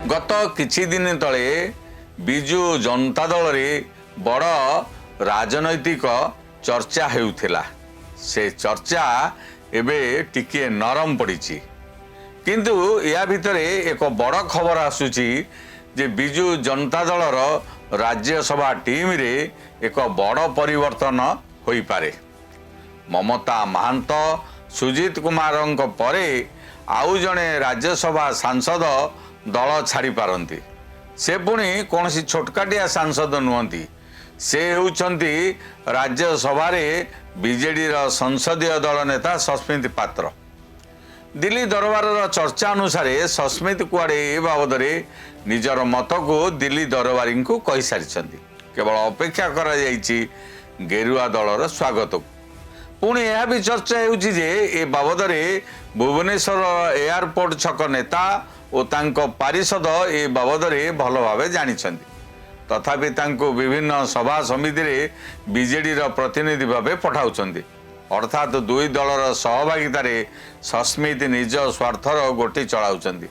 गत किछि दिन तले बिजु जनता दल रे बड़ राजनैतिक चर्चा हेउथिला। से चर्चा एबे टिके नरम पड़िछि, किंतु या भितरे एक बड़ खबर आसुची जे बिजु जनता दलर राज्यसभा टीम रे एक बड़ परिवर्तन होई पारे। ममता महांत सुजित कुमारंक परे आउ जणे राज्यसभा सांसद दल छाड़ी पारंती। से पुणी कौन सी छोटकाटिया सांसद नुहंती, से हेउचंती राज्यसभा रे बीजेडी संसदीय दल नेता सस्मित पात्र। दिल्ली दरबार चर्चा अनुसार सस्मित कुआडे ए बाबद निजर मत को दिल्ली दरबारी को कही सारी। केवल अपेक्षा करा जाइछि गेरुआ दलर स्वागत को। पुणी यह भी चर्चा होउछि जे ए बाबद भुवनेश्वर एयरपोर्ट छक नेता और तांको पारिषद ए बाबद भल भाव जानिछन्ति। तथापि तांको विभिन्न सभा समिति रे बीजेडी प्रतिनिधि भाव पठाउछन्ति। अर्थात दुई दलर सहभागितार सस्मित निज स्वार्थर गोटी चलाउछन्ति।